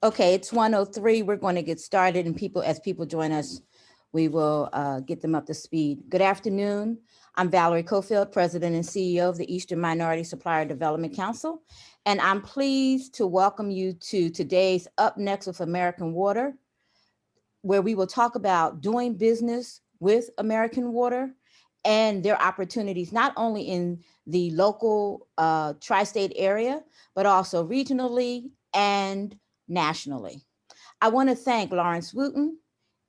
Okay, it's 1:03. We're going to get started, and as people join us, we will get them up to speed. Good afternoon. I'm Valerie Cofield, President and CEO of the Eastern Minority Supplier Development Council, and I'm pleased to welcome you to today's Up Next with American Water, where we will talk about doing business with American Water and their opportunities, not only in the local tri-state area, but also regionally and nationally. I want to thank Lawrence Wooten,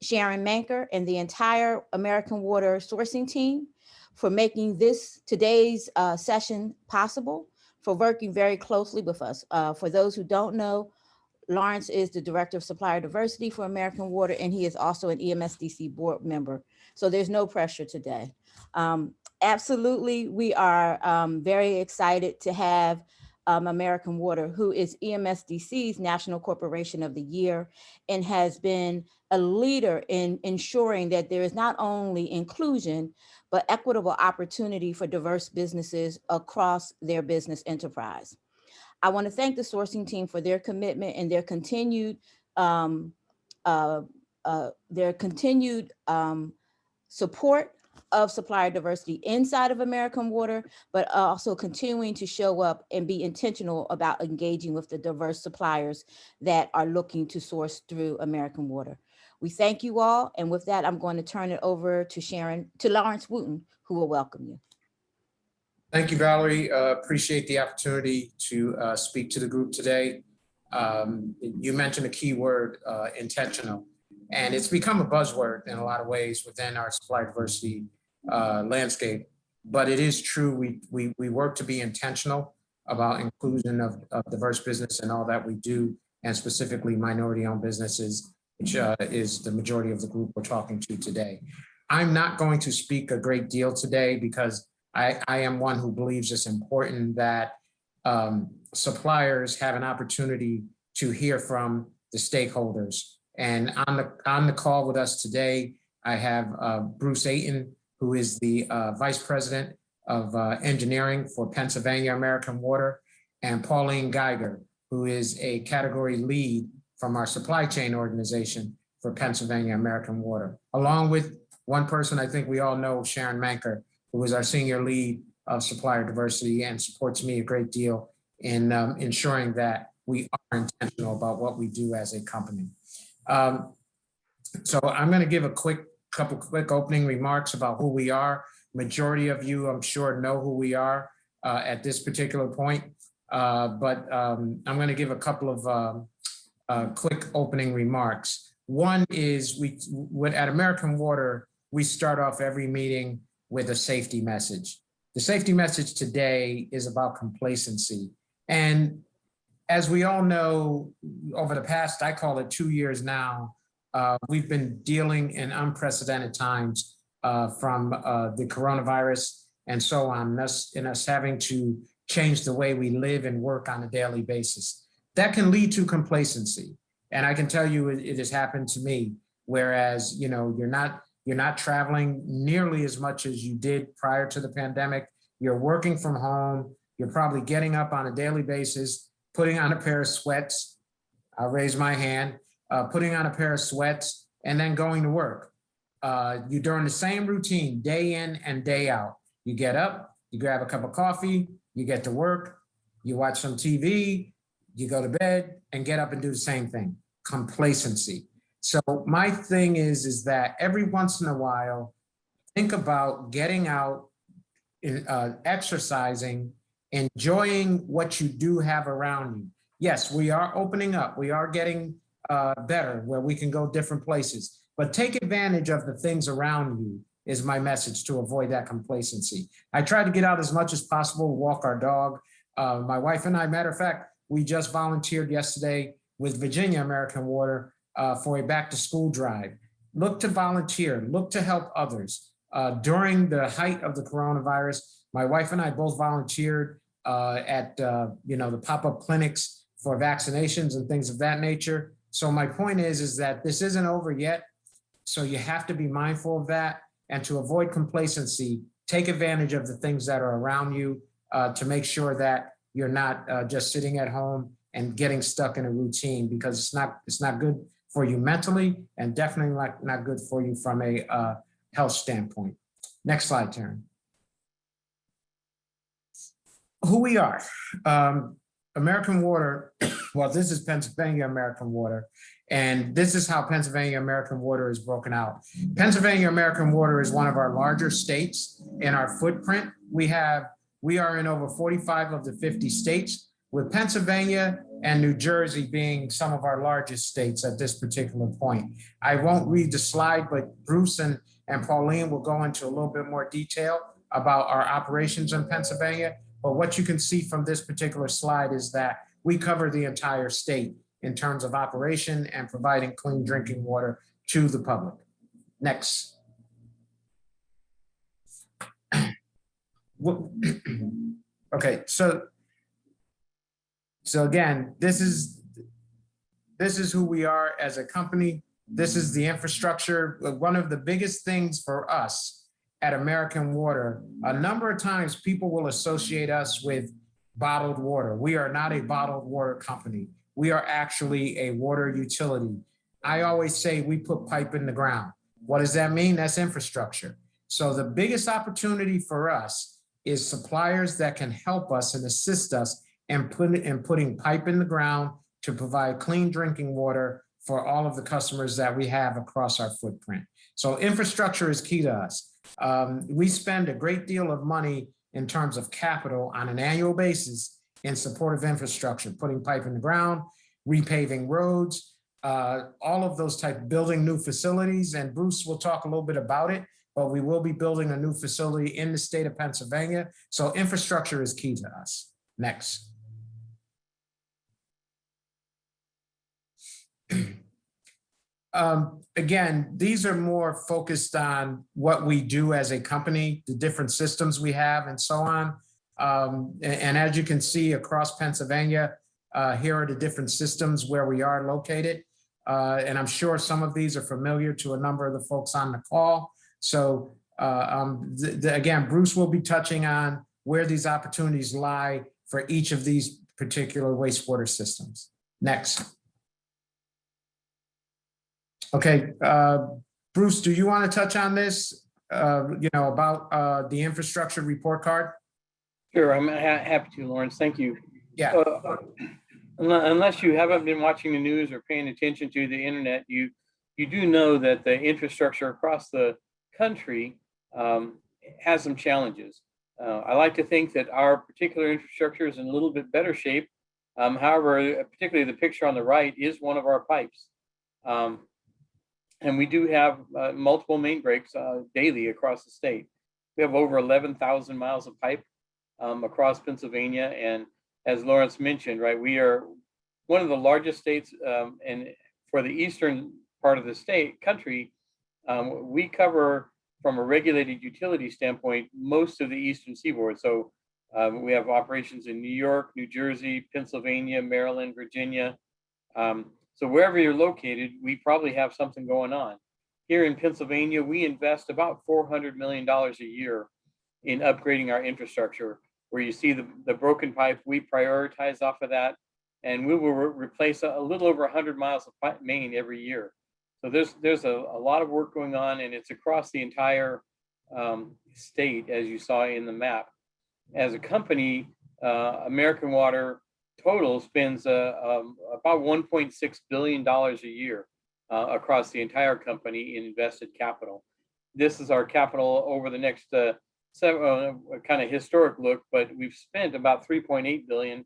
Sharon Manker, and the entire American Water sourcing team for making today's session possible, for working very closely with us. For those who don't know, Lawrence is the Director of Supplier Diversity for American Water, and he is also an EMSDC board member. So there's no pressure today. Absolutely, we are very excited to have American Water, who is EMSDC's National Corporation of the Year, and has been a leader in ensuring that there is not only inclusion, but equitable opportunity for diverse businesses across their business enterprise. I want to thank the sourcing team for their commitment and their continued support of supplier diversity inside of American Water, but also continuing to show up and be intentional about engaging with the diverse suppliers that are looking to source through American Water. We thank you all, and with that, I'm going to turn it over to Lawrence Wooten, who will welcome you. Thank you, Valerie. Appreciate the opportunity to speak to the group today. You mentioned a key word, intentional, and it's become a buzzword in a lot of ways within our supply diversity landscape. But it is true, we work to be intentional about inclusion of diverse business and all that we do, and specifically minority-owned businesses, which is the majority of the group we're talking to today. I'm not going to speak a great deal today because I am one who believes it's important that suppliers have an opportunity to hear from the stakeholders. And on the call with us today, I have Bruce Ayton, who is the Vice President of Engineering for Pennsylvania American Water, and Pauline Geiger, who is a category lead from our supply chain organization for Pennsylvania American Water, along with one person I think we all know, Sharon Manker, who is our senior lead of supplier diversity and supports me a great deal in ensuring that we are intentional about what we do as a company. So I'm going to give a couple quick opening remarks about who we are. Majority of you, I'm sure, know who we are at this particular point, but I'm going to give a couple of quick opening remarks. One is at American Water, we start off every meeting with a safety message. The safety message today is about complacency. And as we all know, over the past, I call it 2 years now, we've been dealing in unprecedented times from the coronavirus and so on, us having to change the way we live and work on a daily basis. That can lead to complacency. And I can tell you it has happened to me, whereas, you're not traveling nearly as much as you did prior to the pandemic. You're working from home. You're probably getting up on a daily basis, putting on a pair of sweats. I'll raise my hand, putting on a pair of sweats and then going to work. You're doing the same routine day in and day out. You get up, you grab a cup of coffee, you get to work, you watch some TV, you go to bed and get up and do the same thing. Complacency. So my thing is that every once in a while, think about getting out, exercising, enjoying what you do have around you. Yes, we are opening up. We are getting better where we can go different places, but take advantage of the things around you is my message to avoid that complacency. I try to get out as much as possible, walk our dog. My wife and I, matter of fact, we just volunteered yesterday with Virginia American Water for a back to school drive. Look to volunteer, look to help others. During the height of the coronavirus, my wife and I both volunteered at the pop-up clinics for vaccinations and things of that nature. So my point is that this isn't over yet. So you have to be mindful of that, and to avoid complacency, take advantage of the things that are around you to make sure that you're not just sitting at home and getting stuck in a routine, because it's not good for you mentally, and definitely not good for you from a health standpoint. Next slide, Taryn. Who we are. American Water, well, this is Pennsylvania American Water, and this is how Pennsylvania American Water is broken out. Pennsylvania American Water is one of our larger states in our footprint. We are in over 45 of the 50 states, with Pennsylvania and New Jersey being some of our largest states at this particular point. I won't read the slide, but Bruce and Pauline will go into a little bit more detail about our operations in Pennsylvania. But what you can see from this particular slide is that we cover the entire state in terms of operation and providing clean drinking water to the public. Next. Okay, so again, this is who we are as a company. This is the infrastructure. One of the biggest things for us at American Water, a number of times people will associate us with bottled water. We are not a bottled water company. We are actually a water utility. I always say we put pipe in the ground. What does that mean? That's infrastructure. So the biggest opportunity for us is suppliers that can help us and assist us in putting pipe in the ground to provide clean drinking water for all of the customers that we have across our footprint. So infrastructure is key to us. We spend a great deal of money in terms of capital on an annual basis in support of infrastructure, putting pipe in the ground, repaving roads, all of those building new facilities. And Bruce will talk a little bit about it, but we will be building a new facility in the state of Pennsylvania. So infrastructure is key to us. Next. Again, these are more focused on what we do as a company, the different systems we have and so on. And as you can see across Pennsylvania, here are the different systems where we are located. And I'm sure some of these are familiar to a number of the folks on the call. So again, Bruce will be touching on where these opportunities lie for each of these particular wastewater systems. Next. Okay, Bruce, do you want to touch on this, about the infrastructure report card? Sure, I'm happy to, Lawrence. Thank you. Yeah. Unless you haven't been watching the news or paying attention to the internet, you do know that the infrastructure across the country has some challenges. I like to think that our particular infrastructure is in a little bit better shape. However, particularly the picture on the right is one of our pipes. And we do have multiple main breaks daily across the state. We have over 11,000 miles of pipe across Pennsylvania. And as Lawrence mentioned, right, we are one of the largest states, and for the eastern part of the country, we cover, from a regulated utility standpoint, most of the eastern seaboard. So we have operations in New York, New Jersey, Pennsylvania, Maryland, Virginia. So wherever you're located, we probably have something going on. Here in Pennsylvania, we invest about $400 million a year in upgrading our infrastructure. Where you see the broken pipe, we prioritize off of that, and we will replace a little over 100 miles of pipe main every year. So there's a lot of work going on, and it's across the entire state, as you saw in the map. As a company, American Water total spends about $1.6 billion a year across the entire company in invested capital. This is our capital over the next kind of historic look, but we've spent about 3.8 billion,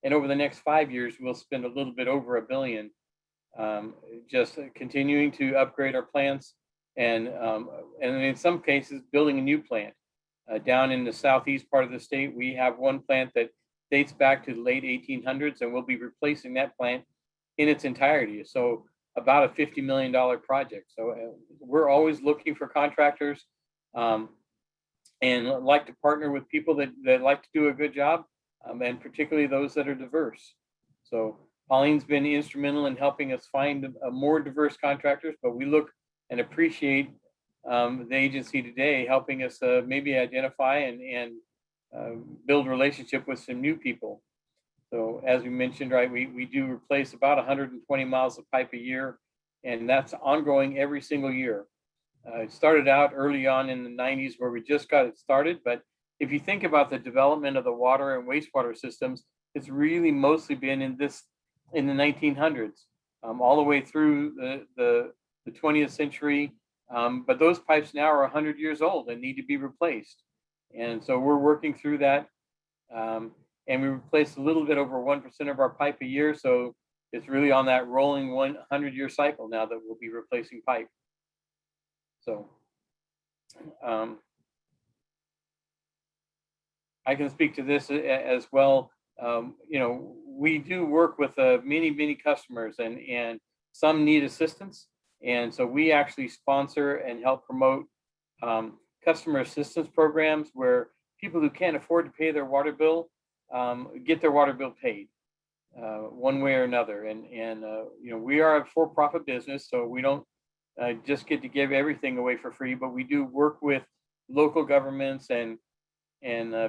and over the next 5 years we'll spend a little bit over $1 billion, just continuing to upgrade our plants, and in some cases building a new plant. Down in the southeast part of the state, we have one plant that dates back to the late 1800s, and we'll be replacing that plant in its entirety. So about a $50 million project. So we're always looking for contractors and like to partner with people that like to do a good job, and particularly those that are diverse. So Pauline's been instrumental in helping us find more diverse contractors, but we look and appreciate the agency today helping us maybe identify and build relationship with some new people. So as we mentioned, right, we do replace about 120 miles of pipe a year, and that's ongoing every single year. It started out early on in the 90s where we just got it started, but if you think about the development of the water and wastewater systems, it's really mostly been in the 1900s, all the way through the 20th century. But those pipes now are 100 years old and need to be replaced. And so we're working through that. And we replace a little bit over 1% of our pipe a year. So it's really on that rolling 100-year cycle now that we'll be replacing pipe. So I can speak to this as well. You know, we do work with many customers, and some need assistance. And so we actually sponsor and help promote customer assistance programs where people who can't afford to pay their water bill get their water bill paid one way or another. And you know, we are a for-profit business, so we don't just get to give everything away for free, but we do work with local governments and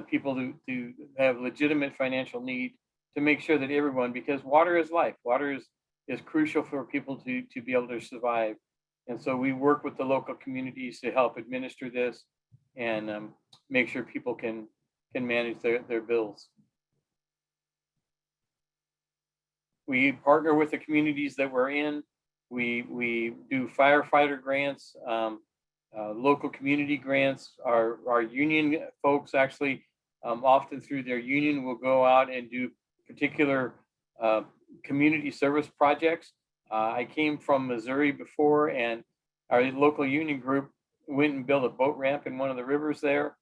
people who have legitimate financial need to make sure that everyone, because water is life, water is crucial for people to be able to survive. And so we work with the local communities to help administer this and make sure people can manage their bills. We partner with the communities that we're in. We do firefighter grants, local community grants. Our union folks actually often through their union will go out and do particular community service projects. I came from Missouri before, and our local union group went and built a boat ramp in one of the rivers there.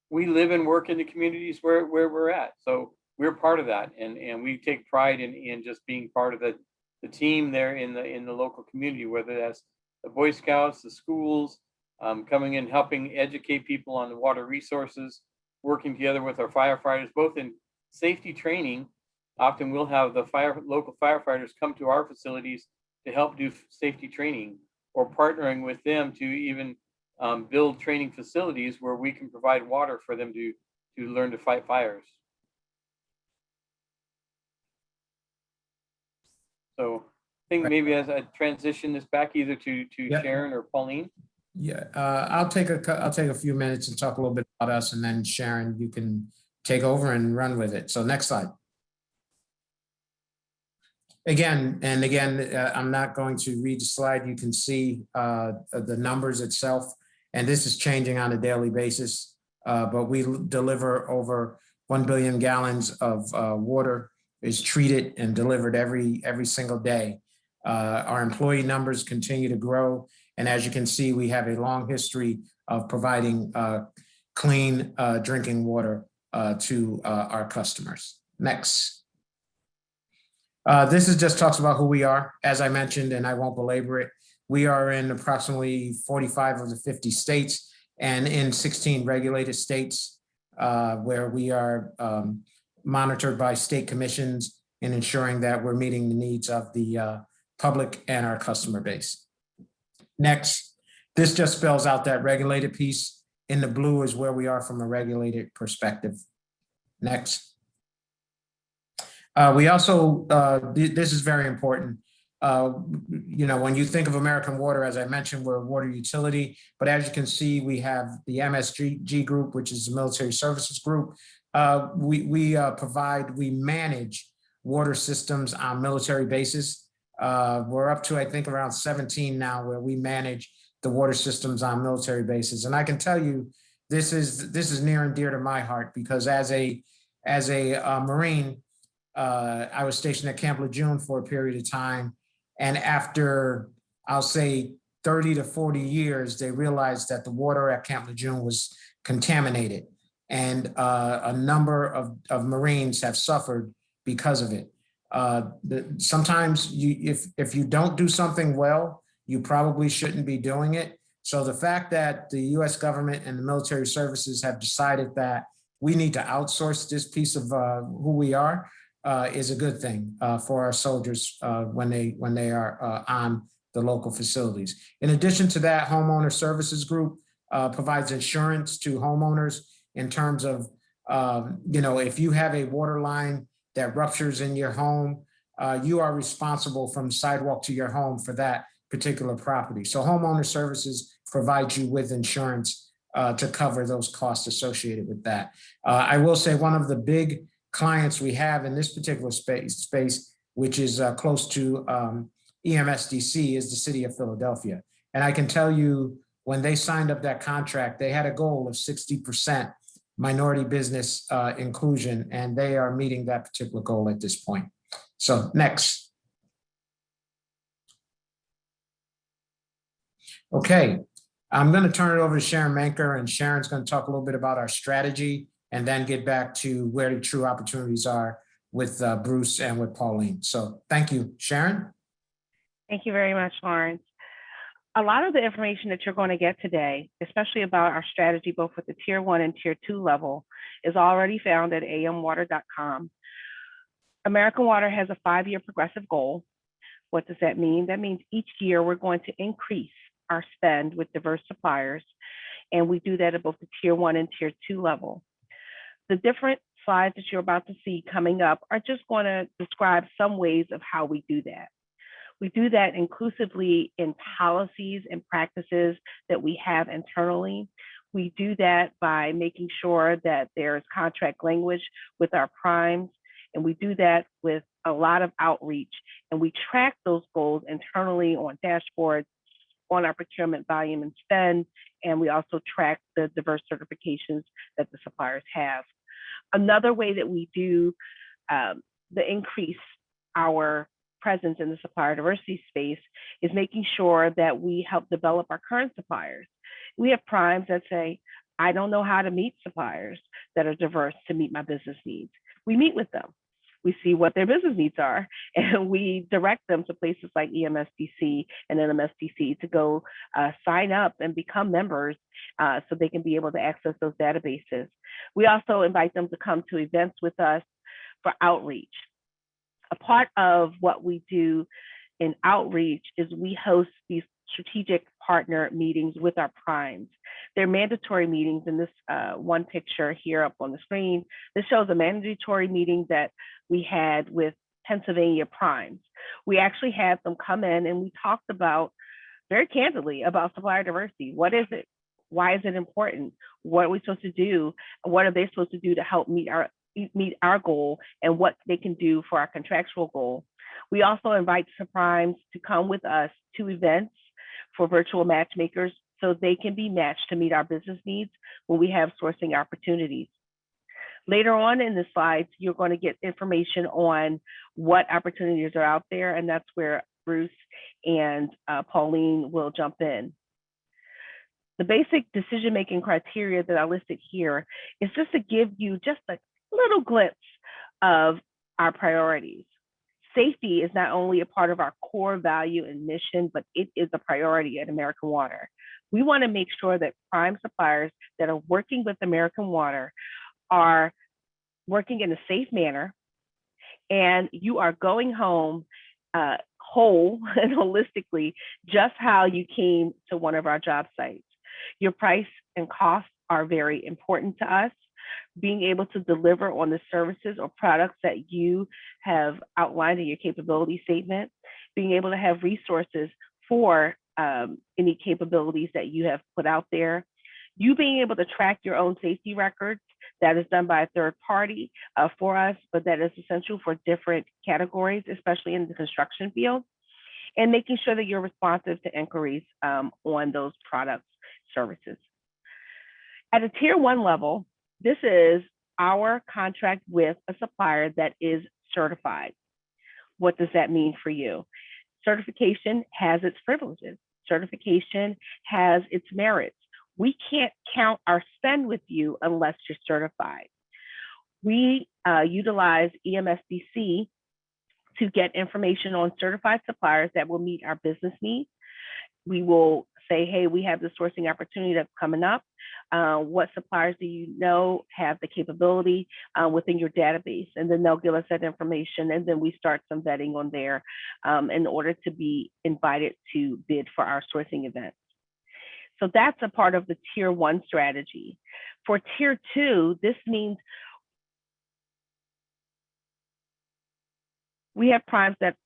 We live and work in the communities where we're at. So we're part of that, and we take pride in just being part of the team there in the local community, whether that's the Boy Scouts, the schools, coming in, helping educate people on the water resources, working together with our firefighters, both in safety training. Often we'll have the local firefighters come to our facilities to help do safety training, or partnering with them to even build training facilities where we can provide water for them to learn to fight fires. So I think maybe as I transition this back either to Yep. Sharon or Pauline. Yeah, I'll take a few minutes and talk a little bit about us, and then Sharon, you can take over and run with it. So next slide. Again, I'm not going to read the slide. You can see the numbers itself, and this is changing on a daily basis, but we deliver over 1 billion gallons of water is treated and delivered every single day. Our employee numbers continue to grow, and as you can see, we have a long history of providing clean drinking water to our customers. Next. This is just talks about who we are. As I mentioned, and I won't belabor it, we are in approximately 45 of the 50 states and in 16 regulated states where we are monitored by state commissions in ensuring that we're meeting the needs of the public and our customer base. Next, this just spells out that regulated piece. In the blue is where we are from a regulated perspective. Next. We also, this is very important. You know, when you think of American Water, as I mentioned, we're a water utility, but as you can see, we have the MSG group, which is the military services group. We manage water systems on military bases. We're up to, I think, around 17 now where we manage the water systems on military bases. And I can tell you, this is near and dear to my heart, because as a Marine, I was stationed at Camp Lejeune for a period of time. And after, I'll say 30 to 40 years, they realized that the water at Camp Lejeune was contaminated. And a number of Marines have suffered because of it. Sometimes if you don't do something well, you probably shouldn't be doing it. So the fact that the US government and the military services have decided that we need to outsource this piece of who we are is a good thing for our soldiers when they are on the local facilities. In addition to that, Homeowner Services Group provides insurance to homeowners in terms of If you have a water line that ruptures in your home, you are responsible from sidewalk to your home for that particular property. So homeowner services provides you with insurance to cover those costs associated with that. I will say one of the big clients we have in this particular space, which is close to EMSDC, is the city of Philadelphia. And I can tell you, when they signed up that contract, they had a goal of 60% minority business inclusion, and they are meeting that particular goal at this point. So next. Okay, I'm going to turn it over to Sharon Manker, and Sharon's going to talk a little bit about our strategy and then get back to where the true opportunities are with Bruce and with Pauline. So thank you, Sharon. Thank you very much, Lawrence. A lot of the information that you're going to get today, especially about our strategy, both with the tier 1 and tier 2 level, is already found at amwater.com. American Water has a 5-year progressive goal. What does that mean? That means each year we're going to increase our spend with diverse suppliers, and we do that at both the tier 1 and tier 2 level. The different slides that you're about to see coming up are just going to describe some ways of how we do that. We do that inclusively in policies and practices that we have internally. We do that by making sure that there's contract language with our primes, and we do that with a lot of outreach, and we track those goals internally on dashboards, on our procurement volume and spend, and we also track the diverse certifications that the suppliers have. Another way that we do the increase our presence in the supplier diversity space is making sure that we help develop our current suppliers. We have primes that say, I don't know how to meet suppliers that are diverse to meet my business needs. We meet with them. We see what their business needs are, and we direct them to places like EMSDC and NMSDC to go sign up and become members so they can be able to access those databases. We also invite them to come to events with us for outreach. A part of what we do in outreach is we host these strategic partner meetings with our primes. They're mandatory meetings. In this one picture here up on the screen, this shows a mandatory meeting that we had with Pennsylvania primes. We actually had them come in and we talked about, very candidly, about supplier diversity. What is it? Why is it important? What are we supposed to do? What are they supposed to do to help meet our goal, and what they can do for our contractual goal? We also invite primes to come with us to events for virtual matchmakers so they can be matched to meet our business needs when we have sourcing opportunities. Later on in the slides, you're going to get information on what opportunities are out there, and that's where Bruce and Pauline will jump in. The basic decision-making criteria that I listed here is just to give you just a little glimpse of our priorities. Safety is not only a part of our core value and mission, but it is a priority at American Water. We want to make sure that prime suppliers that are working with American Water are working in a safe manner, and you are going home whole and holistically, just how you came to one of our job sites. Your price and cost are very important to us. Being able to deliver on the services or products that you have outlined in your capability statement, being able to have resources for any capabilities that you have put out there, you being able to track your own safety records. That is done by a third party for us, but that is essential for different categories, especially in the construction field, and making sure that you're responsive to inquiries on those products, services. At a tier 1 level, this is our contract with a supplier that is certified. What does that mean for you? Certification has its privileges. Certification has its merits. We can't count our spend with you unless you're certified. We utilize EMSDC to get information on certified suppliers that will meet our business needs. We will say, hey, we have the sourcing opportunity that's coming up. What suppliers do you know have the capability within your database? And then they'll give us that information, and then we start some vetting on there in order to be invited to bid for our sourcing events. So that's a part of the tier 1 strategy. For tier 2, this means We have primes that,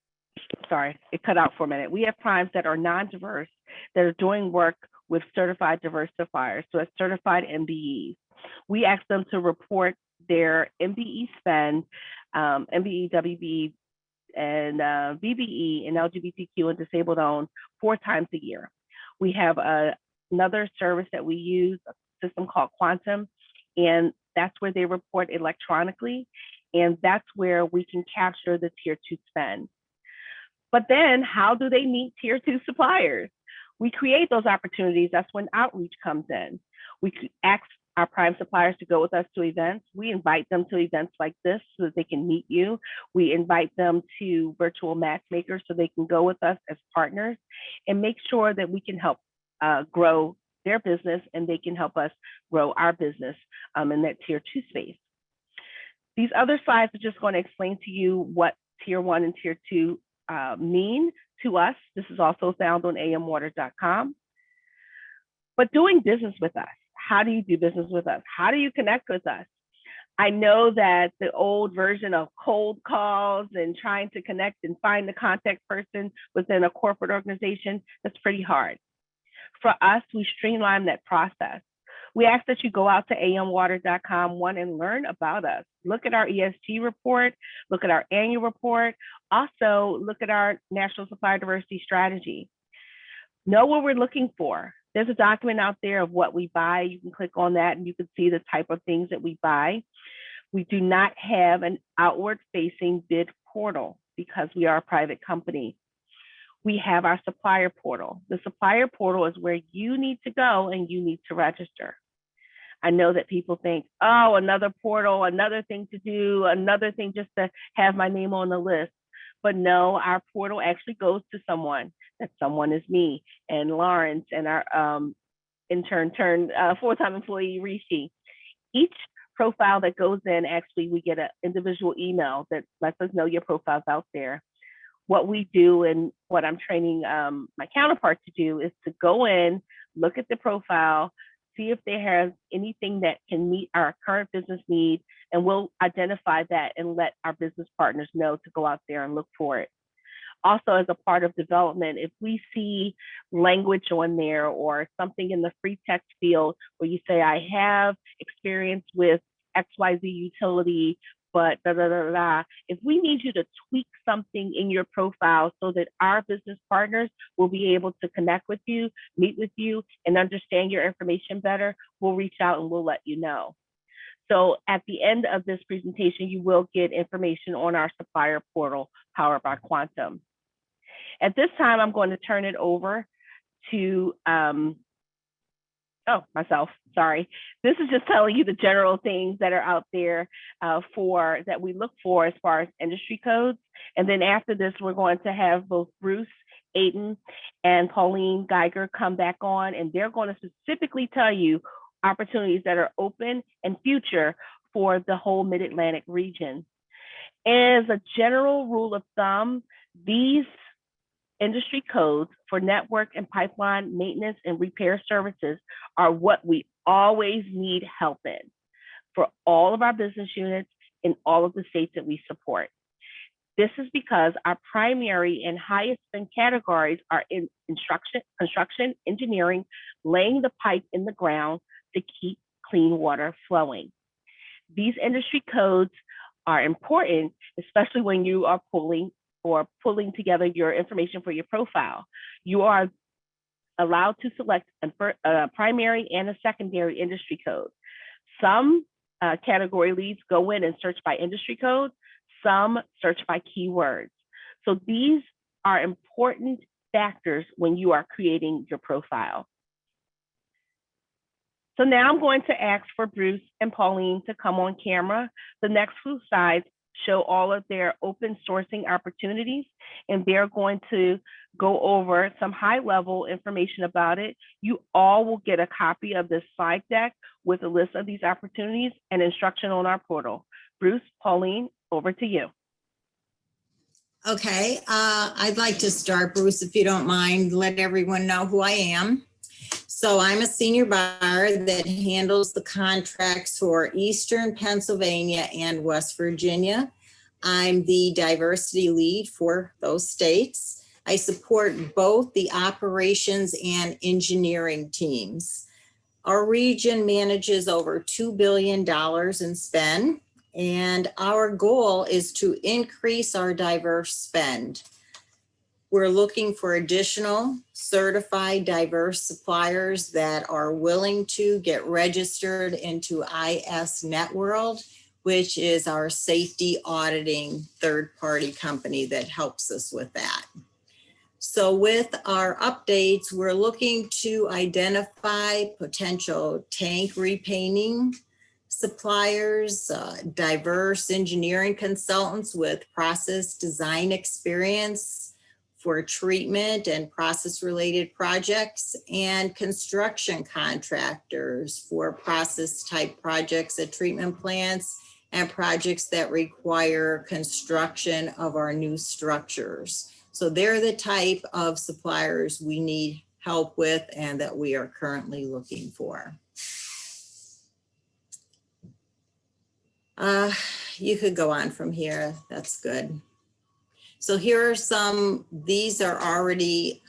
sorry, it cut out for a minute. We have primes that are non-diverse that are doing work with certified diverse suppliers, so it's certified MBEs. We ask them to report their MBE spend, MBE, WB, and VBE and LGBTQ and disabled owned 4 times a year. We have another service that we use, a system called Quantum, and that's where they report electronically, and that's where we can capture the tier 2 spend. But then how do they meet tier 2 suppliers? We create those opportunities. That's when outreach comes in. We ask our prime suppliers to go with us to events. We invite them to events like this so that they can meet you. We invite them to virtual matchmakers so they can go with us as partners and make sure that we can help grow their business and they can help us grow our business in that tier 2 space. These other slides are just going to explain to you what tier 1 and tier 2 mean to us. This is also found on amwater.com. But doing business with us, how do you do business with us? How do you connect with us? I know that the old version of cold calls and trying to connect and find the contact person within a corporate organization, that's pretty hard. For us, we streamline that process. We ask that you go out to amwater.com, and learn about us. Look at our ESG report, look at our annual report, also look at our National Supplier Diversity Strategy. Know what we're looking for. There's a document out there of what we buy. You can click on that and you can see the type of things that we buy. We do not have an outward-facing bid portal because we are a private company. We have our supplier portal. The supplier portal is where you need to go and you need to register. I know that people think, oh, another portal, another thing to do, another thing just to have my name on the list. But no, our portal actually goes to someone. That someone is me and Lawrence and our intern turned full-time employee, Rishi. Each profile that goes in, actually, we get an individual email that lets us know your profile's out there. What we do and what I'm training my counterpart to do is to go in, look at the profile, see if they have anything that can meet our current business need, and we'll identify that and let our business partners know to go out there and look for it. Also, as a part of development, if we see language on there or something in the free text field where you say, I have experience with XYZ utility, but da, da, da, da. If we need you to tweak something in your profile so that our business partners will be able to connect with you, meet with you, and understand your information better, we'll reach out and we'll let you know. So at the end of this presentation, you will get information on our supplier portal powered by Quantum. At this time, I'm going to turn it over to myself, sorry. This is just telling you the general things that are out there that we look for as far as industry codes. And then after this, we're going to have both Bruce, Aiden, and Pauline Geiger come back on, and they're going to specifically tell you opportunities that are open and future for the whole Mid-Atlantic region. As a general rule of thumb, these industry codes for network and pipeline maintenance and repair services are what we always need help in for all of our business units in all of the states that we support. This is because our primary and highest spend categories are in construction, engineering, laying the pipe in the ground to keep clean water flowing. These industry codes are important, especially when you are pulling together your information for your profile. You are allowed to select a primary and a secondary industry code. Some category leads go in and search by industry code, some search by keywords. So these are important factors when you are creating your profile. So now I'm going to ask for Bruce and Pauline to come on camera. The next few slides show all of their open sourcing opportunities, and they're going to go over some high-level information about it. You all will get a copy of this slide deck with a list of these opportunities and instruction on our portal. Bruce, Pauline, over to you. Okay, I'd like to start, Bruce, if you don't mind, let everyone know who I am. So I'm a senior buyer that handles the contracts for Eastern Pennsylvania and West Virginia. I'm the diversity lead for those states. I support both the operations and engineering teams. Our region manages over $2 billion in spend, and our goal is to increase our diverse spend. We're looking for additional certified diverse suppliers that are willing to get registered into IS Networld, which is our safety auditing third-party company that helps us with that. So with our updates, we're looking to identify potential tank repainting suppliers, diverse engineering consultants with process design experience for treatment and process-related projects, and construction contractors for process-type projects at treatment plants and projects that require construction of our new structures. So they're the type of suppliers we need help with and that we are currently looking for. You could go on from here. That's good. So here are some, these are already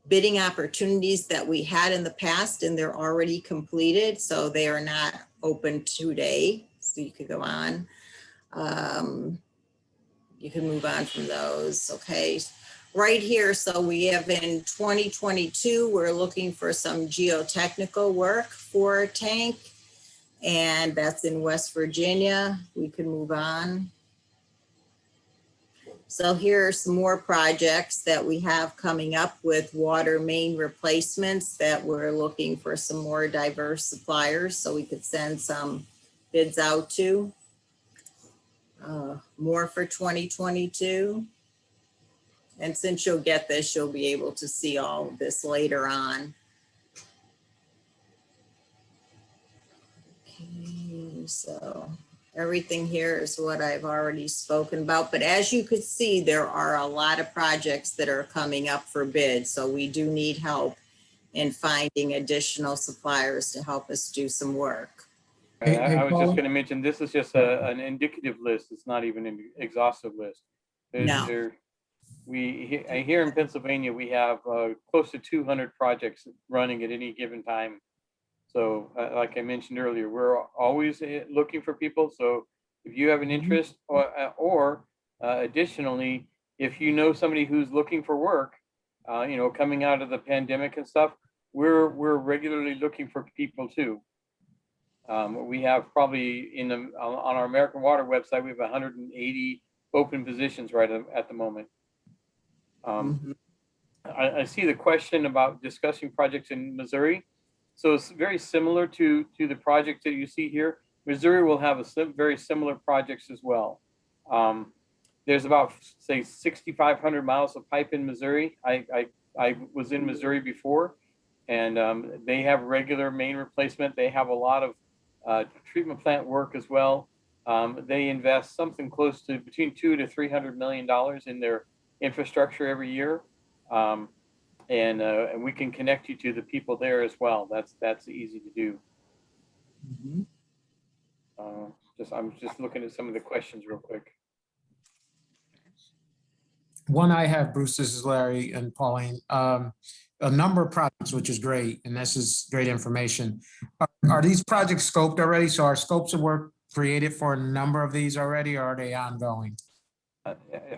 bidding opportunities that we had in the past and they're already completed. So they are not open today. So you could go on. You can move on from those. Okay. Right here. So we have in 2022, we're looking for some geotechnical work for a tank. And that's in West Virginia. We can move on. So here are some more projects that we have coming up with water main replacements that we're looking for some more diverse suppliers so we could send some bids out to. More for 2022. And since you'll get this, you'll be able to see all of this later on. Okay, so everything here is what I've already spoken about, but as you could see, there are a lot of projects that are coming up for bid. So we do need help in finding additional suppliers to help us do some work. I was just going to mention, this is just an indicative list. It's not even an exhaustive list. No. Here in Pennsylvania, we have close to 200 projects running at any given time. So like I mentioned earlier, we're always looking for people. So if you have an interest or additionally, if you know somebody who's looking for work, coming out of the pandemic and stuff, we're regularly looking for people too. We have probably on our American Water website, we have 180 open positions right at the moment. I see the question about discussing projects in Missouri. So it's very similar to the project that you see here. Missouri will have very similar projects as well. There's about, say, 6,500 miles of pipe in Missouri. I was in Missouri before, and they have regular main replacement. They have a lot of treatment plant work as well. They invest something close to between $200 to $300 million in their infrastructure every year. And we can connect you to the people there as well. That's easy to do. I'm just looking at some of the questions real quick. One I have, Bruce, this is Larry and Pauline. A number of projects, which is great, and this is great information. Are these projects scoped already? So are scopes of work created for a number of these already, or are they ongoing?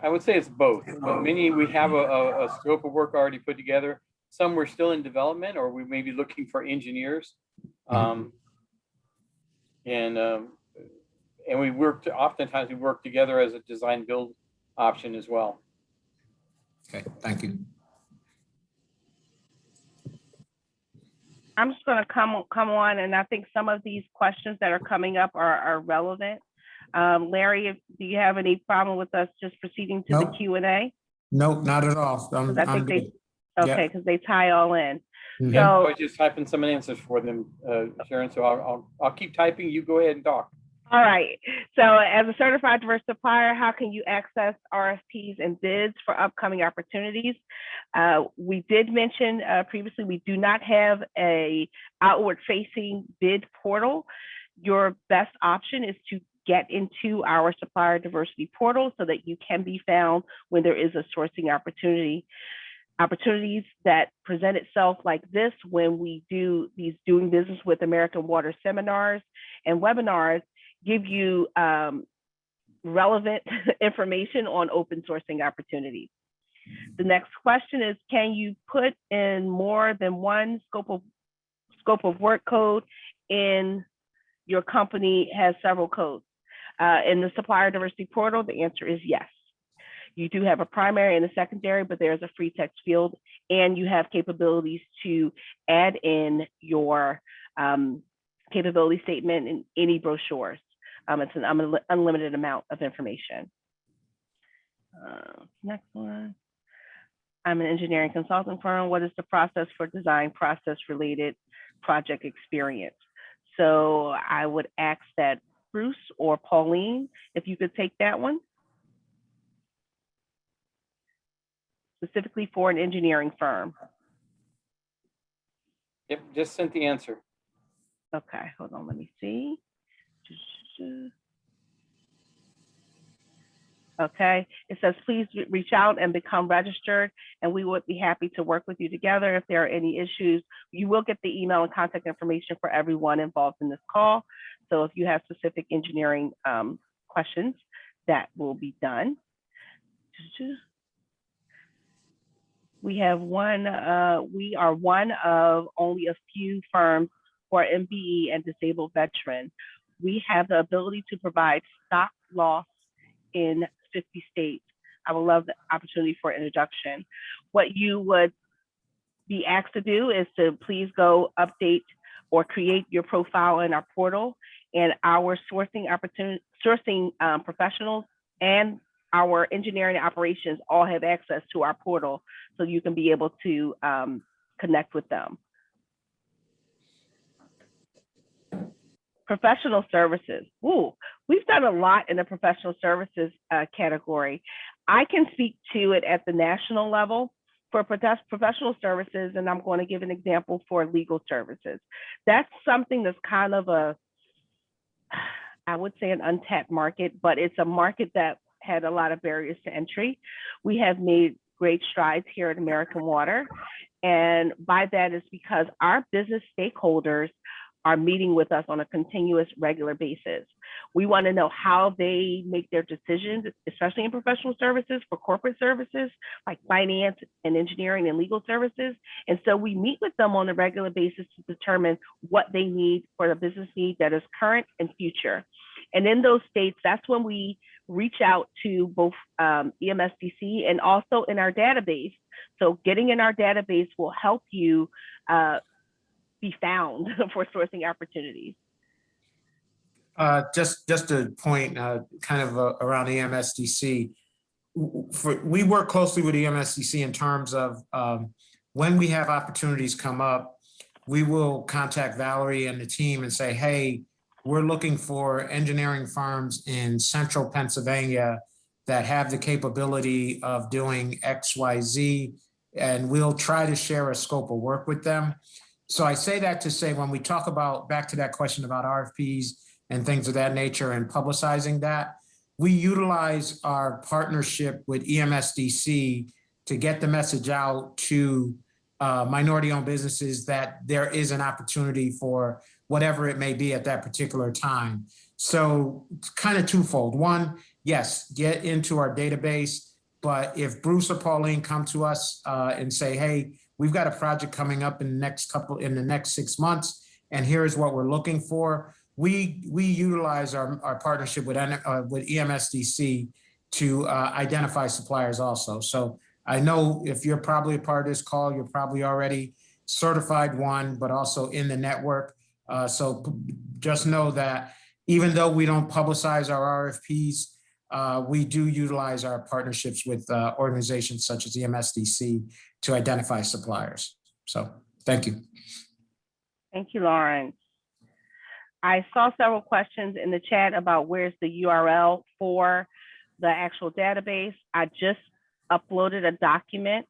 I would say it's both. But many, we have a scope of work already put together. Some we're still in development, or we may be looking for engineers. And we oftentimes we work together as a design build option as well. Okay, thank you. I'm just going to come on, and I think some of these questions that are coming up are relevant. Larry, do you have any problem with us just proceeding to the Q&A? Nope, not at all. Okay, because they tie all in. So I was just typing some answers for them, Sharon. So I'll keep typing. You go ahead and talk. All right. So as a certified diverse supplier, how can you access RFPs and bids for upcoming opportunities? We did mention previously, we do not have a outward facing bid portal. Your best option is to get into our supplier diversity portal so that you can be found when there is a sourcing opportunity. Opportunities that present itself like this when we do these doing business with American Water seminars and webinars give you relevant information on open sourcing opportunities. The next question is, can you put in more than one scope of work code in your company has several codes? In the supplier diversity portal, the answer is yes. You do have a primary and a secondary, but there's a free text field, and you have capabilities to add in your capability statement in any brochures. It's an unlimited amount of information. Next one. I'm an engineering consulting firm. What is the process for design process related project experience? So I would ask that Bruce or Pauline, if you could take that one. Specifically for an engineering firm. Yep, just sent the answer. Okay, hold on, let me see. Okay, it says, please reach out and become registered, and we would be happy to work with you together. If there are any issues, you will get the email and contact information for everyone involved in this call. So if you have specific engineering questions, that will be done. We have we are one of only a few firms for MBE and disabled veterans. We have the ability to provide stop loss in 50 states. I would love the opportunity for introduction. What you would be asked to do is to please go update or create your profile in our portal, and our sourcing professionals and our engineering operations all have access to our portal, so you can be able to connect with them. Professional services. Ooh, we've done a lot in the professional services category. I can speak to it at the national level for professional services, and I'm going to give an example for legal services. That's something that's kind of I would say an untapped market, but it's a market that had a lot of barriers to entry. We have made great strides here at American Water. And by that is because our business stakeholders are meeting with us on a continuous, regular basis. We want to know how they make their decisions, especially in professional services for corporate services like finance and engineering and legal services. And so we meet with them on a regular basis to determine what they need for the business need that is current and future. And in those states, that's when we reach out to both EMSDC and also in our database. So getting in our database will help you be found for sourcing opportunities. Just a point kind of around EMSDC. We work closely with EMSDC in terms of when we have opportunities come up, we will contact Valerie and the team and say, hey, we're looking for engineering firms in central Pennsylvania that have the capability of doing X, Y, Z, and we'll try to share a scope of work with them. So I say that to say, when we talk about, back to that question about RFPs and things of that nature and publicizing that, we utilize our partnership with EMSDC to get the message out to minority-owned businesses that there is an opportunity for whatever it may be at that particular time. So it's kind of twofold. One, yes, get into our database, but if Bruce or Pauline come to us and say, hey, we've got a project coming up in the next 6 months, and here's what we're looking for, we utilize our partnership with EMSDC to identify suppliers also. So I know if you're probably a part of this call, you're probably already certified one, but also in the network. So just know that even though we don't publicize our RFPs, we do utilize our partnerships with organizations such as EMSDC to identify suppliers. So thank you. Thank you, Lauren. I saw several questions in the chat about where's the URL for the actual database. I just uploaded a document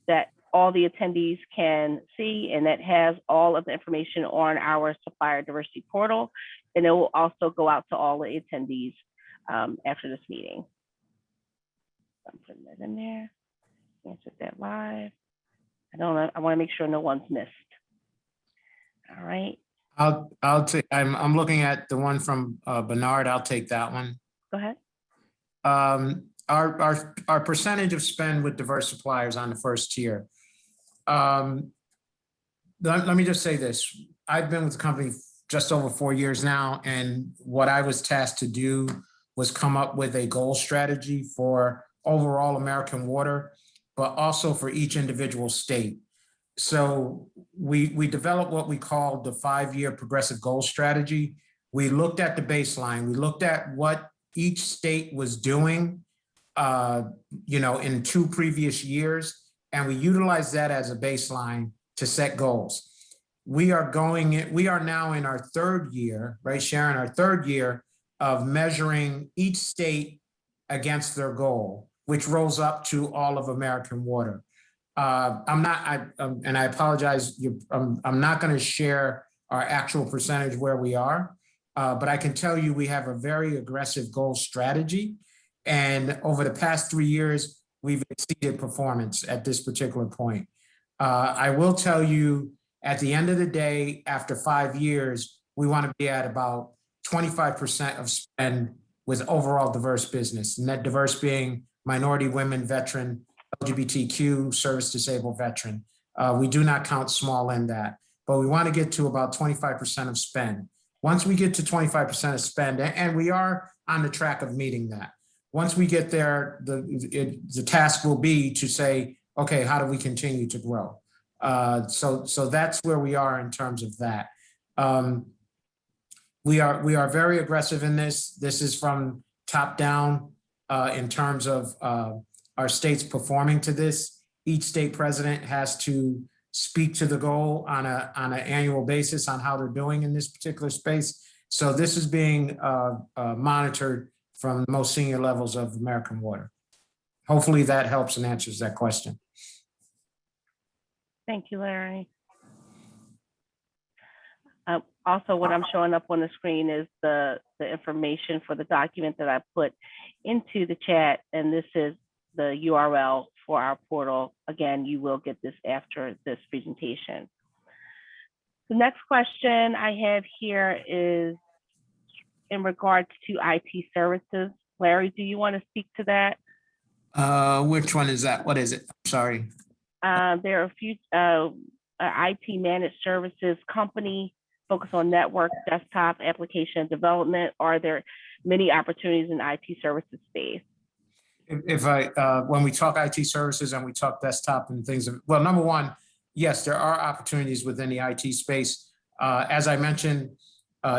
that all the attendees can see, and that has all of the information on our supplier diversity portal. And it will also go out to all the attendees after this meeting. I'm putting that in there. Answer that live. I want to make sure no one's missed. All right, I'll take, I'm looking at the one from Bernard. I'll take that one. go ahead. Our percentage of spend with diverse suppliers on the first tier. Let me just say this. I've been with the company just over 4 years now, and what I was tasked to do was come up with a goal strategy for overall American Water, but also for each individual state. So we developed what we called the 5-year progressive goal strategy. We looked at the baseline. We looked at what each state was doing, in 2 previous years, and we utilized that as a baseline to set goals. We are now in our 3rd year, right, Sharon? Our 3rd year of measuring each state against their goal, which rolls up to all of American Water. And I apologize, I'm not going to share our actual percentage where we are, but I can tell you we have a very aggressive goal strategy. And over the past 3 years, we've exceeded performance at this particular point. I will tell you, at the end of the day, after 5 years, we want to be at about 25% of spend with overall diverse business, and that diverse being minority, women, veteran, LGBTQ, service disabled veteran. We do not count small in that, but we want to get to about 25% of spend. Once we get to 25% of spend, and we are on the track of meeting that. Once we get there, the task will be to say, okay, how do we continue to grow? So that's where we are in terms of that. We are very aggressive in this. This is from top down in terms of our states performing to this. Each state president has to speak to the goal on an annual basis on how they're doing in this particular space. So this is being monitored from the most senior levels of American Water. Hopefully that helps and answers that question. Thank you, Larry. Also, what I'm showing up on the screen is the information for the document that I put into the chat, and this is the URL for our portal. Again, you will get this after this presentation. The next question I have here is in regards to IT services. Larry, do you want to speak to that? Which one is that? What is it? I'm sorry. There are a few IT managed services company focus on network, desktop, application development. Are there many opportunities in IT services space? When we talk IT services and we talk desktop and things, well, number one, yes, there are opportunities within the IT space. As I mentioned,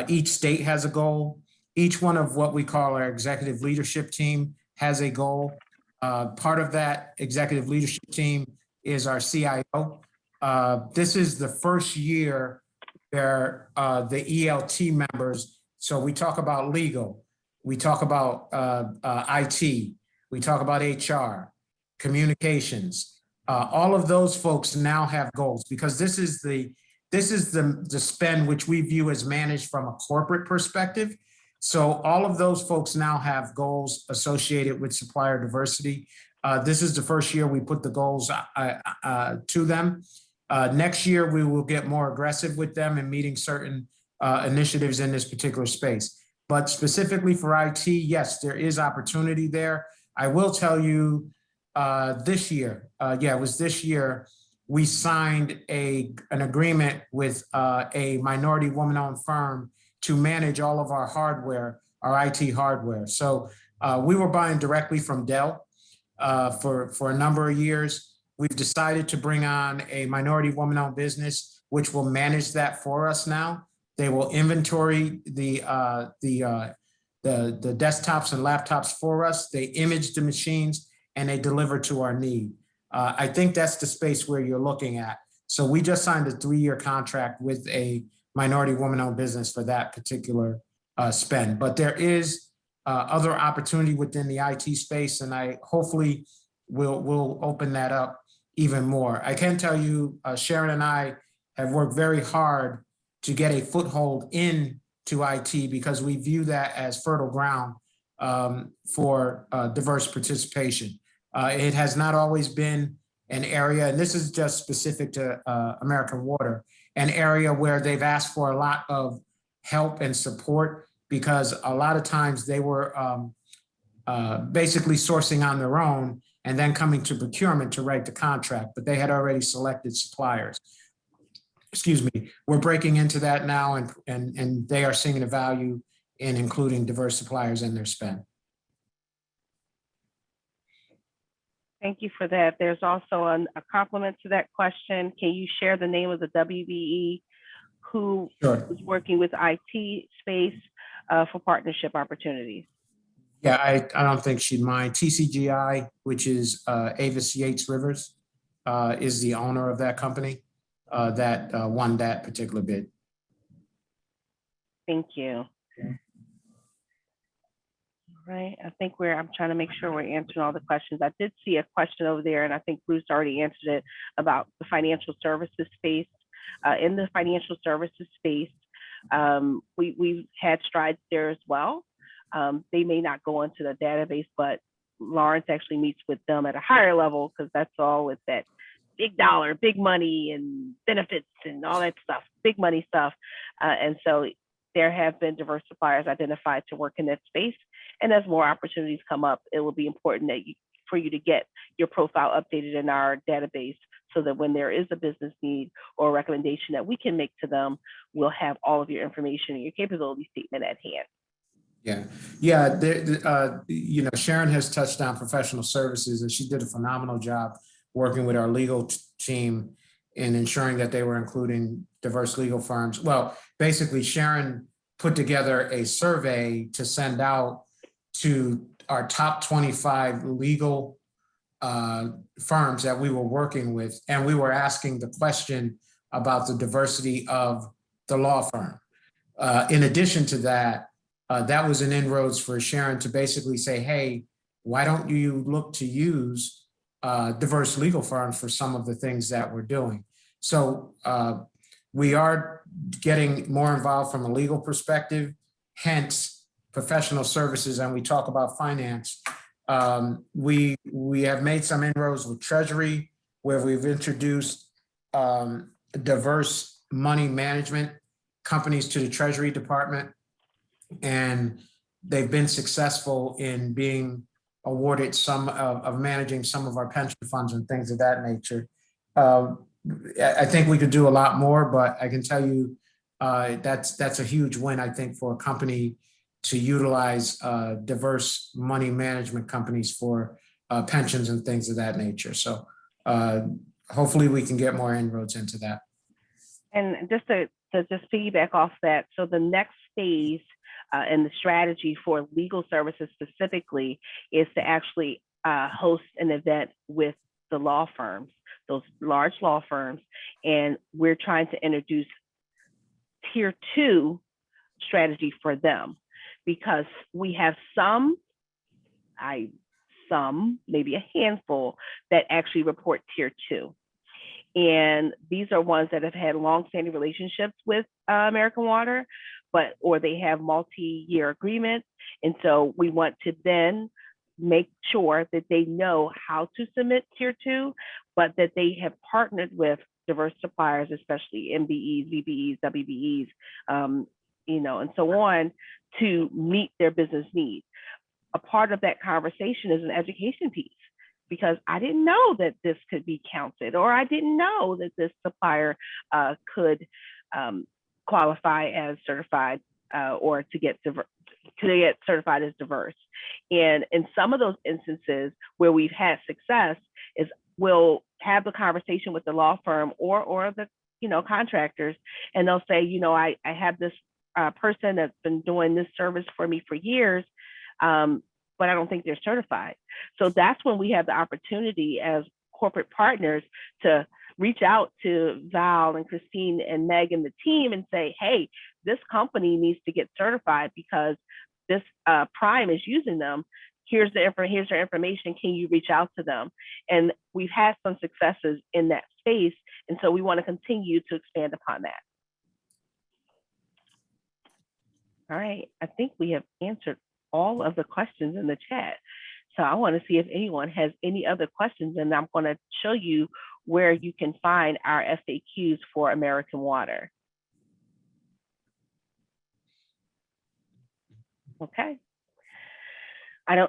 each state has a goal. Each one of what we call our executive leadership team has a goal. Part of that executive leadership team is our CIO. This is the first year where the ELT members, so we talk about legal, we talk about IT, we talk about HR, communications. All of those folks now have goals because this is the spend which we view as managed from a corporate perspective. So all of those folks now have goals associated with supplier diversity. This is the first year we put the goals to them. Next year, we will get more aggressive with them in meeting certain initiatives in this particular space. But specifically for IT, yes, there is opportunity there. I will tell you this year, it was this year, we signed an agreement with a minority woman-owned firm to manage all of our hardware, our IT hardware. So we were buying directly from Dell for a number of years. We've decided to bring on a minority woman-owned business, which will manage that for us now. They will inventory the desktops and laptops for us. They image the machines and they deliver to our need. I think that's the space where you're looking at. So we just signed a 3-year contract with a minority woman-owned business for that particular spend. But there is other opportunity within the IT space, and I hopefully will open that up even more. I can tell you, Sharon and I have worked very hard to get a foothold into IT because we view that as fertile ground for diverse participation. It has not always been an area, and this is just specific to American Water, an area where they've asked for a lot of help and support because a lot of times they were basically sourcing on their own and then coming to procurement to write the contract, but they had already selected suppliers. Excuse me, we're breaking into that now and they are seeing the value in including diverse suppliers in their spend. Thank you for that. There's also a complement to that question. Can you share the name of the WBE who Sure. is working with IT space for partnership opportunities? Yeah, I don't think she'd mind. TCGI, which is Avis Yates Rivers, is the owner of that company that won that particular bid. Thank you. All right, I think I'm trying to make sure we're answering all the questions. I did see a question over there, and I think Bruce already answered it about the financial services space. In the financial services space, we've had strides there as well. They may not go into the database, but Lawrence actually meets with them at a higher level because that's all with that big dollar, big money and benefits and all that stuff, big money stuff. And so there have been diverse suppliers identified to work in that space. And as more opportunities come up, it will be important that for you to get your profile updated in our database so that when there is a business need or a recommendation that we can make to them, we'll have all of your information and your capability statement at hand. Yeah. You know, Sharon has touched on professional services and she did a phenomenal job working with our legal team in ensuring that they were including diverse legal firms. Well, basically Sharon put together a survey to send out to our top 25 legal firms that we were working with. And we were asking the question about the diversity of the law firm. In addition to that, that was an inroads for Sharon to basically say, hey, why don't you look to use diverse legal firms for some of the things that we're doing? So we are getting more involved from a legal perspective, hence professional services, and we talk about finance. We have made some inroads with Treasury, where we've introduced diverse money management companies to the Treasury Department, and they've been successful in being awarded some of managing some of our pension funds and things of that nature. I think we could do a lot more, but I can tell you that's a huge win, I think, for a company to utilize diverse money management companies for pensions and things of that nature. So hopefully we can get more inroads into that. And just to just piggyback off that, so the next phase and the strategy for legal services specifically is to actually host an event with the law firms, those large law firms, and we're trying to introduce tier 2 strategy for them because we have some, maybe a handful that actually report tier 2. And these are ones that have had longstanding relationships with American Water, or they have multi-year agreements. And so we want to then make sure that they know how to submit tier 2, but that they have partnered with diverse suppliers, especially MBEs, VBEs, WBEs, and so on, to meet their business needs. A part of that conversation is an education piece, because I didn't know that this could be counted, or I didn't know that this supplier could qualify as certified or to get certified as diverse. And in some of those instances where we've had success is we'll have the conversation with the law firm or the contractors, and they'll say, I have this person that's been doing this service for me for years, but I don't think they're certified. So that's when we have the opportunity as corporate partners to reach out to Val and Christine and Meg and the team and say, hey, this company needs to get certified because this prime is using them. here's their information, can you reach out to them? And we've had some successes in that space, and so we want to continue to expand upon that. All right, I think we have answered all of the questions in the chat. So I want to see if anyone has any other questions, and I'm going to show you where you can find our FAQs for American Water. Okay.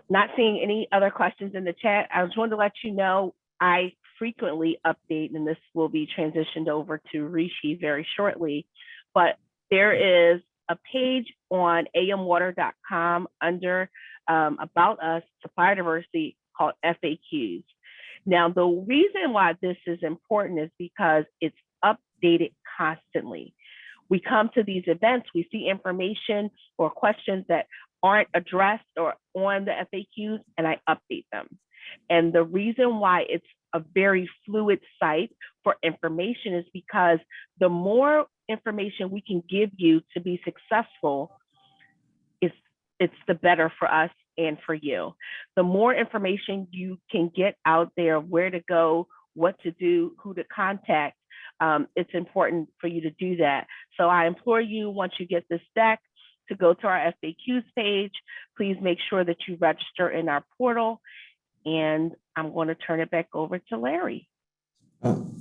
Not seeing any other questions in the chat. I just wanted to let you know I frequently update, and this will be transitioned over to Rishi very shortly, but there is a page on amwater.com under About Us, Supplier Diversity, called FAQs. Now, the reason why this is important is because it's updated constantly. We come to these events, we see information or questions that aren't addressed or on the FAQs, and I update them. And the reason why it's a very fluid site for information is because the more information we can give you to be successful, it's the better for us and for you. The more information you can get out there, where to go, what to do, who to contact, it's important for you to do that. So I implore you, once you get this deck, to go to our FAQs page. Please make sure that you register in our portal. And I'm going to turn it back over to Larry. Well,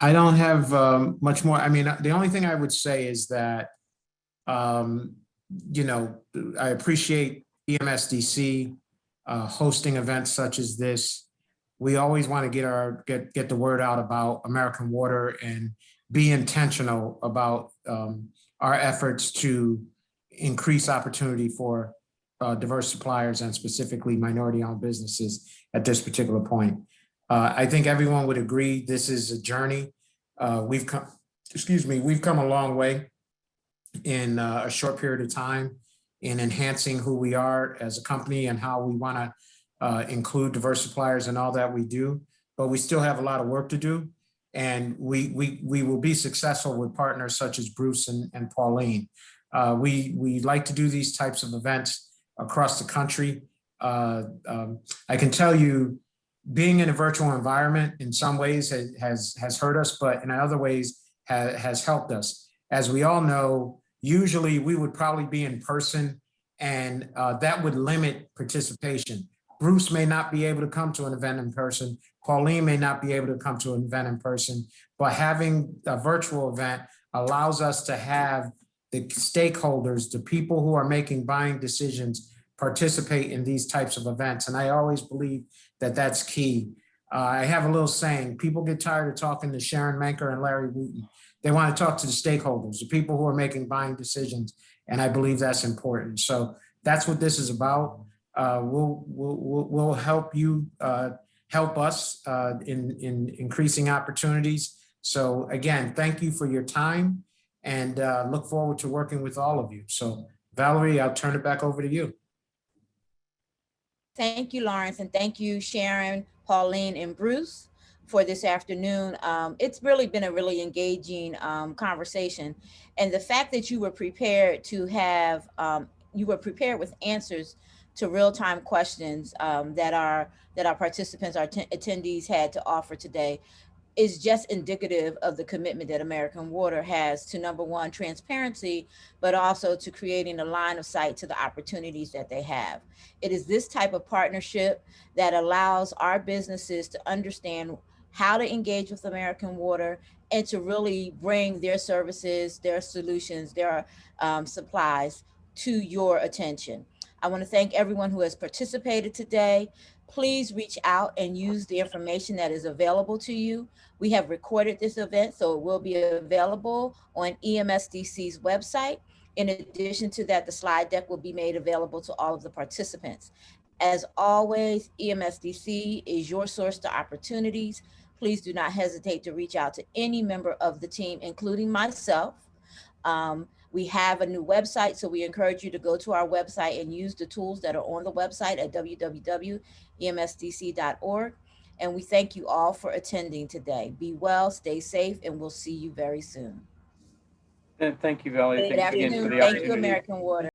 I don't have much more. I mean, the only thing I would say is that, you know, I appreciate EMSDC hosting events such as this. We always want to get the word out about American Water and be intentional about our efforts to increase opportunity for diverse suppliers and specifically minority-owned businesses at this particular point. I think everyone would agree this is a journey. We've come a long way in a short period of time in enhancing who we are as a company and how we want to include diverse suppliers in all that we do. But we still have a lot of work to do. And we will be successful with partners such as Bruce and Pauline. We like to do these types of events across the country. I can tell you, being in a virtual environment in some ways has hurt us, but in other ways has helped us. As we all know, usually we would probably be in person, and that would limit participation. Bruce may not be able to come to an event in person. Pauline may not be able to come to an event in person, but having a virtual event allows us to have the stakeholders, the people who are making buying decisions, participate in these types of events. And I always believe that that's key. I have a little saying, people get tired of talking to Sharon Manker and Larry Wooten. They want to talk to the stakeholders, the people who are making buying decisions. And I believe that's important. So that's what this is about. We'll help you help us in increasing opportunities. So again, thank you for your time and look forward to working with all of you. So Valerie, I'll turn it back over to you. Thank you, Lawrence, and thank you, Sharon, Pauline, and Bruce for this afternoon. It's really been a really engaging conversation. And the fact that you were prepared to have, you were prepared with answers to real-time questions that our participants, our attendees had to offer today is just indicative of the commitment that American Water has to, number one, transparency, but also to creating a line of sight to the opportunities that they have. It is this type of partnership that allows our businesses to understand how to engage with American Water and to really bring their services, their solutions, their supplies to your attention. I want to thank everyone who has participated today. Please reach out and use the information that is available to you. We have recorded this event, so it will be available on EMSDC's website. In addition to that, the slide deck will be made available to all of the participants. As always, EMSDC is your source to opportunities. Please do not hesitate to reach out to any member of the team, including myself. We have a new website, so we encourage you to go to our website and use the tools that are on the website at www.emsdc.org. And we thank you all for attending today. Be well, stay safe, and we'll see you very soon. And thank you, Valerie. Good Thanks again for Afternoon. the Thank you, opportunity. American Water.